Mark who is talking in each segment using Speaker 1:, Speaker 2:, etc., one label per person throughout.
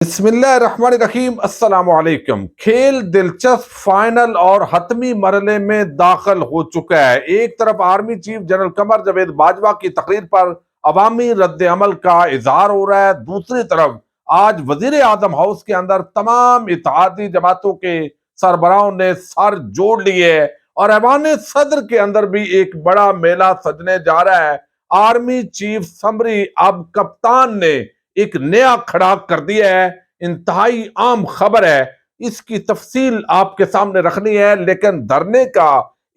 Speaker 1: بسم اللہ الرحمن الرحیم، السلام علیکم۔ کھیل دلچسپ فائنل اور حتمی مرحلے میں داخل ہو چکا ہے۔ ایک طرف army chief general Qamar Javed Bajwa کی تقریر پر عوامی رد عمل کا اظہار ہو رہا ہے، دوسری طرف آج وزیر اعظم ہاؤس کے اندر تمام اتحادی جماعتوں کے سربراہوں نے سر جوڑ لیے ہے اور ایوان صدر کے اندر بھی ایک بڑا میلہ سجنے جا رہا ہے۔ آرمی چیف سمری اب کپتان نے ایک نیا کھڑا کر دیا ہے، انتہائی عام خبر ہے، اس کی تفصیل آپ کے سامنے رکھنی ہے، لیکن دھرنے کا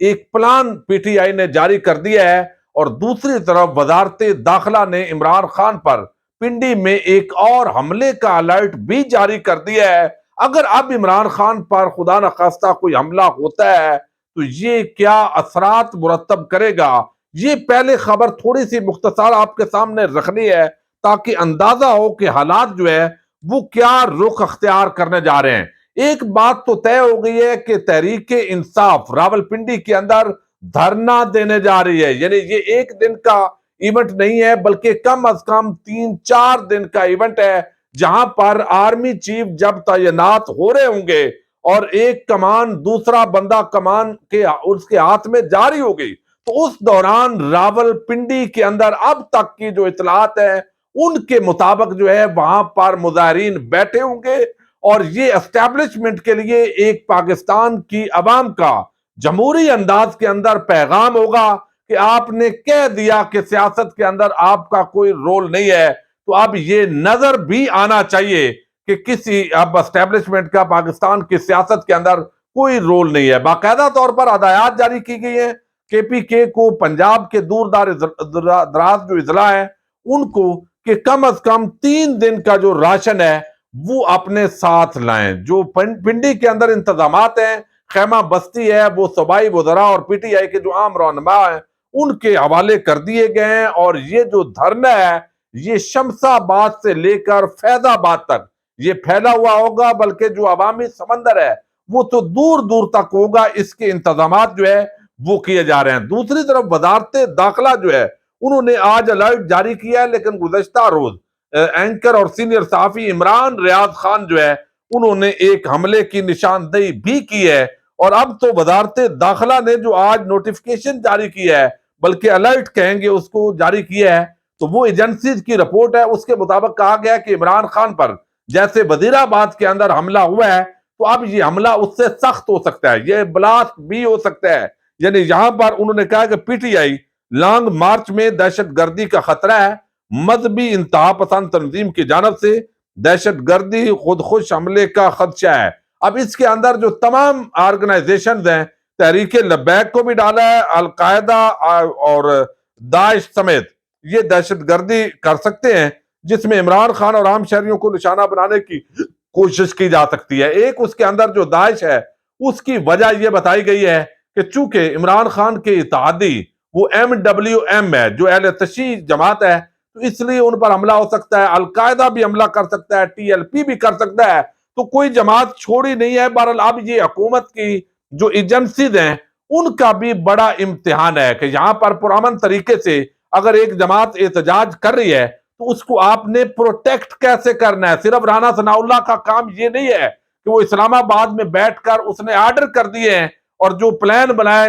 Speaker 1: ایک پلان پی ٹی آئی نے جاری کر دیا ہے اور دوسری طرف وزارت داخلہ نے عمران خان پر پنڈی میں ایک اور حملے کا الرٹ بھی جاری کر دیا ہے۔ اگر اب عمران خان پر خدا نخواستہ کوئی حملہ ہوتا ہے تو یہ کیا اثرات مرتب کرے گا، یہ پہلے خبر تھوڑی سی مختصر آپ کے سامنے رکھنی ہے تاکہ اندازہ ہو کہ حالات جو ہے وہ کیا رخ اختیار کرنے جا رہے ہیں۔ ایک بات تو طے ہو گئی ہے کہ تحریک انصاف راولپنڈی کے اندر دھرنا دینے جا رہی ہے، یعنی یہ ایک دن کا ایونٹ نہیں ہے بلکہ کم از کم 3-4 دن کا ایونٹ ہے، جہاں پر آرمی چیف جب تعینات ہو رہے ہوں گے اور ایک کمان دوسرا بندہ کمان کے اس کے ہاتھ میں جاری ہو گئی تو اس دوران راولپنڈی کے اندر اب تک کی جو اطلاعات ہیں ان کے مطابق جو ہے وہاں پر مظاہرین بیٹھے ہوں گے اور یہ اسٹیبلشمنٹ کے لیے ایک پاکستان کی عوام کا جمہوری انداز کے اندر پیغام ہوگا کہ آپ نے کہہ دیا کہ سیاست کے اندر آپ کا کوئی رول نہیں ہے، تو اب یہ نظر بھی آنا چاہیے کہ کسی اب اسٹیبلشمنٹ کا پاکستان کی سیاست کے اندر کوئی رول نہیں ہے۔ باقاعدہ طور پر ہدایات جاری کی گئی ہیں کے پی کے کو، پنجاب کے دور دراز جو اضلاع ہیں ان کو، کہ کم از کم 3 دن کا جو راشن ہے وہ اپنے ساتھ لائیں۔ جو پنڈی کے اندر انتظامات ہیں، خیمہ بستی ہے، وہ صوبائی وزراء اور پی ٹی آئی کے جو عام رہنما ہیں ان کے حوالے کر دیے گئے ہیں، اور یہ جو دھرنا ہے یہ شمس آباد سے لے کر فیض آباد تک یہ پھیلا ہوا ہوگا، بلکہ جو عوامی سمندر ہے وہ تو دور دور تک ہوگا، اس کے انتظامات جو ہے وہ کیے جا رہے ہیں۔ دوسری طرف وزارت داخلہ جو ہے انہوں نے آج الرٹ جاری کیا ہے، لیکن گزشتہ روز اینکر اور سینئر صحافی عمران ریاض خان جو ہے انہوں نے ایک حملے کی نشاندہی بھی کی ہے، اور اب تو وزارت داخلہ نے جو آج نوٹیفکیشن جاری کیا ہے، بلکہ الرٹ کہیں گے اس کو، جاری کیا ہے، تو وہ ایجنسیز کی رپورٹ ہے، اس کے مطابق کہا گیا کہ عمران خان پر جیسے وزیر آباد کے اندر حملہ ہوا ہے تو اب یہ حملہ اس سے سخت ہو سکتا ہے، یہ بلاسٹ بھی ہو سکتا ہے۔ یعنی یہاں پر انہوں نے کہا کہ P T I long march میں دہشت گردی کا خطرہ ہے، مذہبی انتہا پسند تنظیم کی جانب سے دہشت گردی خودکش حملے کا خدشہ ہے۔ اب اس کے اندر جو تمام آرگنائزیشنز ہیں، تحریک لبیک کو بھی ڈالا ہے، القاعدہ اور داعش سمیت یہ دہشت گردی کر سکتے ہیں جس میں عمران خان اور عام شہریوں کو نشانہ بنانے کی کوشش کی جا سکتی ہے۔ ایک اس کے اندر جو داعش ہے اس کی وجہ یہ بتائی گئی ہے کہ چونکہ عمران خان کے اتحادی وہ ایم ڈبلیو ایم ہے، جو اہل تشیع جماعت ہے، تو اس لیے ان پر حملہ ہو سکتا ہے، القاعدہ بھی حملہ کر سکتا ہے، ٹی ایل پی بھی کر سکتا ہے، تو کوئی جماعت چھوڑی نہیں ہے۔ بہرحال اب یہ حکومت کی جو ایجنسیز ہیں ان کا بھی بڑا امتحان ہے کہ یہاں پر پرامن طریقے سے اگر ایک جماعت احتجاج کر رہی ہے تو اس کو آپ نے پروٹیکٹ کیسے کرنا ہے۔ صرف رانا ثناء اللہ کا کام یہ نہیں ہے کہ وہ اسلام آباد میں بیٹھ کر اس نے آرڈر کر دیے ہیں اور جو پلان بنایا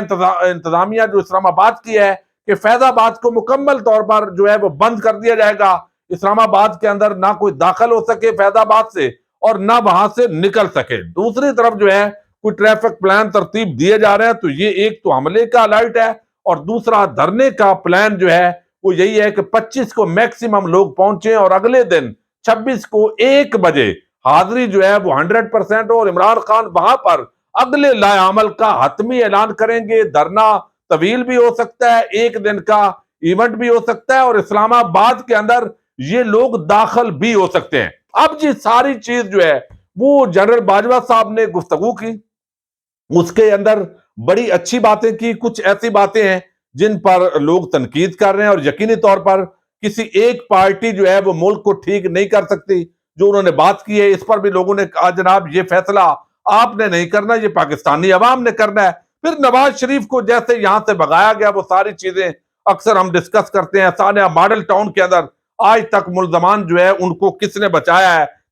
Speaker 1: انتظامیہ جو اسلام آباد کی ہے کہ فیض آباد کو مکمل طور پر جو ہے وہ بند کر دیا جائے گا، اسلام آباد کے اندر نہ کوئی داخل ہو سکے فیض آباد سے اور نہ وہاں سے نکل سکے۔ دوسری طرف جو ہے کوئی ٹریفک پلان ترتیب دیے جا رہے ہیں، تو یہ ایک تو حملے کا الرٹ ہے اور دوسرا دھرنے کا پلان جو ہے وہ یہی ہے کہ 25 کو میکسیمم لوگ پہنچیں اور اگلے دن 26 کو 1 بجے حاضری جو ہے وہ 100% ہو، اور عمران خان وہاں پر اگلے لائحہ عمل کا حتمی اعلان کریں گے۔ دھرنا طویل بھی ہو سکتا ہے، 1 دن کا ایونٹ بھی ہو سکتا ہے، اور اسلام آباد کے اندر یہ لوگ داخل بھی ہو سکتے ہیں۔ اب یہ ساری چیز جو ہے وہ جنرل باجوہ صاحب نے گفتگو کی، اس کے اندر بڑی اچھی باتیں کی، کچھ ایسی باتیں ہیں جن پر لوگ تنقید کر رہے ہیں، اور یقینی طور پر کسی ایک پارٹی جو ہے وہ ملک کو ٹھیک نہیں کر سکتی۔ جو انہوں نے بات کی ہے اس پر بھی لوگوں نے کہا جناب یہ فیصلہ آپ نے نہیں کرنا، یہ پاکستانی عوام نے کرنا ہے۔ پھر نواز شریف کو جیسے یہاں سے بھگایا گیا، وہ ساری چیزیں اکثر ہم ڈسکس کرتے ہیں۔ سانحہ ماڈل ٹاؤن کے اندر آج تک ملزمان جو ہے ان کو کس نے بچایا ہے؟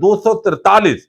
Speaker 1: 243,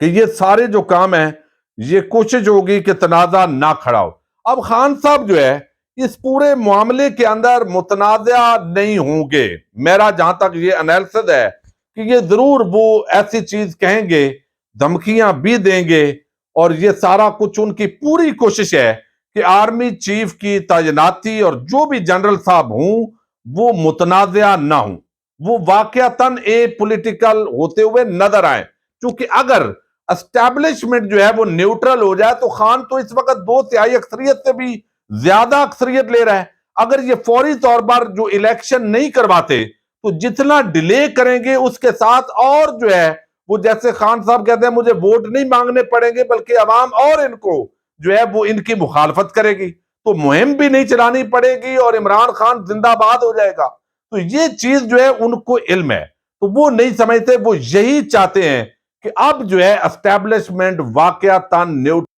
Speaker 1: کہ یہ سارے جو کام ہیں یہ کوشش ہوگی کہ تنازع نہ کھڑا ہو۔ اب خان صاحب جو ہے اس پورے معاملے کے اندر متنازع نہیں ہوں گے، میرا جہاں تک یہ انالیسس ہے کہ یہ ضرور وہ ایسی چیز کہیں گے، دھمکیاں بھی دیں گے، اور یہ سارا کچھ ان کی پوری کوشش ہے کہ آرمی چیف کی تعیناتی اور جو بھی جنرل صاحب ہوں وہ متنازع نہ ہوں، وہ واقعتاً پولیٹیکل ہوتے ہوئے نظر آئیں، کیونکہ اگر اسٹیبلشمنٹ جو ہے وہ نیوٹرل ہو جائے تو خان تو اس وقت 2/3 اکثریت سے بھی زیادہ اکثریت لے رہا ہے۔ اگر یہ فوری طور پر جو الیکشن نہیں کرواتے تو جتنا ڈیلے کریں گے اس کے ساتھ اور جو ہے وہ، جیسے خان صاحب کہتے ہیں مجھے ووٹ نہیں مانگنے پڑیں گے بلکہ عوام اور ان کو جو ہے وہ ان کی مخالفت کرے گی، تو مہم بھی نہیں چلانی پڑے گی اور عمران خان زندہ باد ہو جائے گا۔ تو یہ چیز جو ہے ان کو علم ہے، تو وہ نہیں سمجھتے، وہ یہی چاہتے ہیں کہ اب جو ہے اسٹیبلشمنٹ واقعتاً نیوٹرل